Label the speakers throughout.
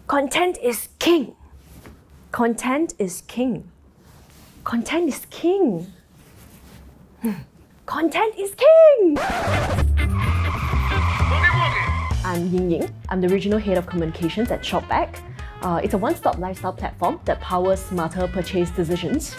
Speaker 1: Content is king. Content is king. Content is king. Content is king! I'm Ying Ying. I'm the Regional Head of Communications at Shopback. It's a one-stop lifestyle platform that powers smarter purchase decisions.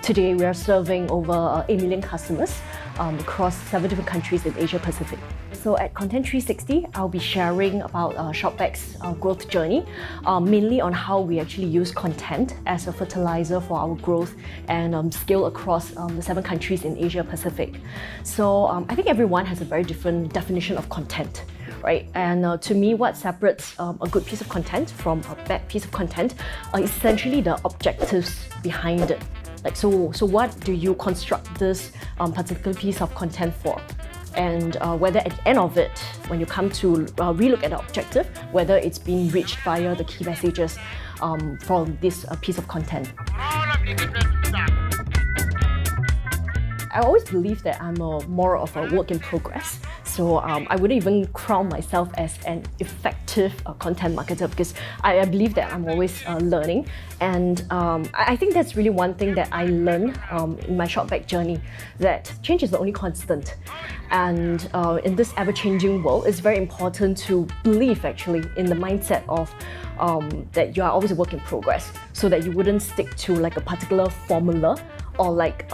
Speaker 1: Today, we are serving over 8 million customers across 7 different countries in Asia Pacific. So at Content 360, I'll be sharing about Shopback's growth journey, mainly on how we actually use content as a fertilizer for our growth and scale across the 7 countries in Asia Pacific. So I think everyone has a very different definition of content. Right? And to me, what separates a good piece of content from a bad piece of content is essentially the objectives behind it. Like, so what do you construct this particular piece of content for? And whether at the end of it, when you come to relook at the objective, whether it's being reached via the key messages from this piece of content. I always believe that I'm more of a work in progress. So I wouldn't even crown myself as an effective content marketer because I believe that I'm always learning. And I think that's really one thing that I learned in my Shopback journey, that change is the only constant. And in this ever-changing world, it's very important to believe actually in the mindset of that you are always a work in progress, so that you wouldn't stick to like a particular formula or like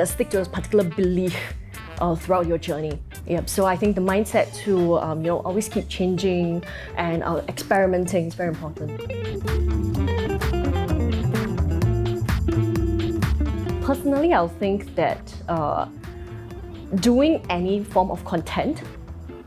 Speaker 1: stick to a particular belief throughout your journey. Yep. So I think the mindset to always keep changing and experimenting is very important. Personally, I'll think that doing any form of content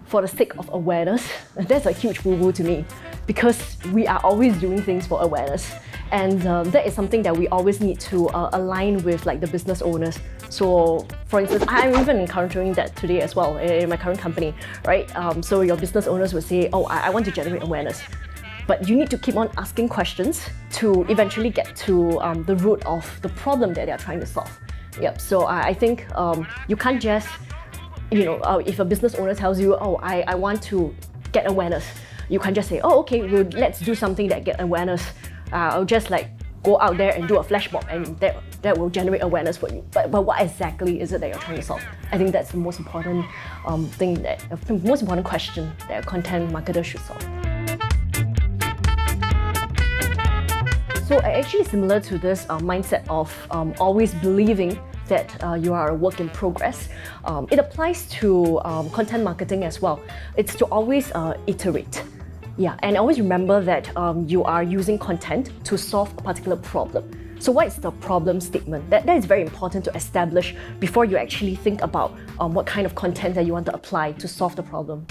Speaker 1: for the sake of awareness, that's a huge woo-woo to me, because we are always doing things for awareness. And that is something that we always need to align with like the business owners. So for instance, I'm even encountering that today as well in my current company, right? So your business owners will say, oh, I want to generate awareness. But you need to keep on asking questions to eventually get to the root of the problem that they're trying to solve. Yep. So I think you can't just, if a business owner tells you, oh, I want to get awareness, you can't just say, oh, okay, well, let's do something that get awareness. I'll just like go out there and do a flash mob and that will generate awareness for you. But what exactly is it that you're trying to solve? I think that's the most important most important question that a content marketer should solve. So actually similar to this mindset of always believing that you are a work in progress, it applies to content marketing as well. It's to always iterate. Yeah, and always remember that you are using content to solve a particular problem. So what is the problem statement? That is very important to establish before you actually think about what kind of content that you want to apply to solve the problem.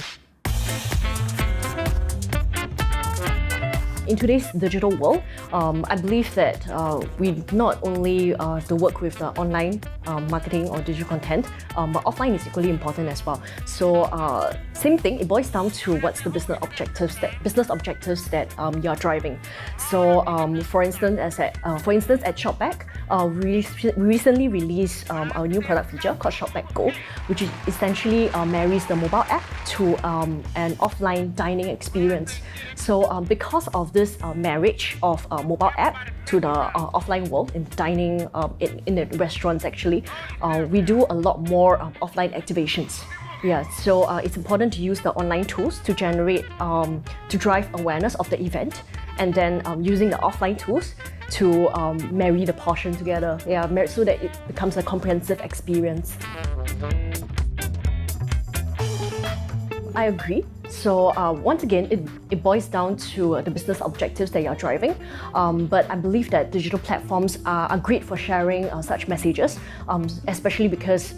Speaker 1: In today's digital world, I believe that we not only have to work with the online marketing or digital content, but offline is equally important as well. So same thing, it boils down to what's the business objectives that you are driving. So for instance, at Shopback, we recently released our new product feature called Shopback Go, which essentially marries the mobile app to an offline dining experience. So because of this marriage of mobile app to the offline world in dining in the restaurants actually, we do a lot more offline activations. Yeah, so it's important to use the online tools to generate, to drive awareness of the event, and then using the offline tools to marry the portion together. Yeah, so that it becomes a comprehensive experience. I agree. So once again, it boils down to the business objectives that you're driving. But I believe that digital platforms are great for sharing such messages, especially because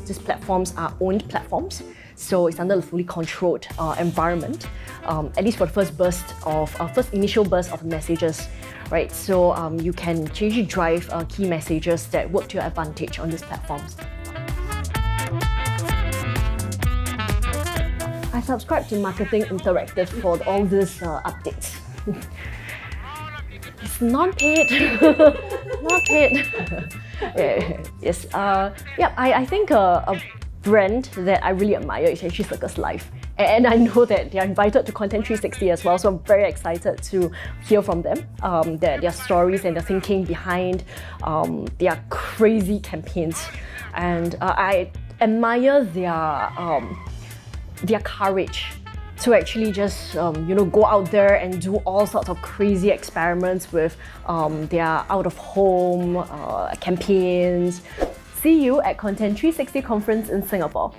Speaker 1: these platforms are owned platforms. So it's under a fully controlled environment, at least for the first initial burst of messages, right? So you can usually drive key messages that work to your advantage on these platforms. I subscribe to Marketing Interactive for all these updates. It's non-paid. Not paid. Yes. I think brand that I really admire is actually Circus Life. And I know that they're invited to Content 360 as well, so I'm very excited to hear from them, their stories and their thinking behind their crazy campaigns. And I admire their courage to actually just go out there and do all sorts of crazy experiments with their out-of-home campaigns. See you at Content 360 conference in Singapore.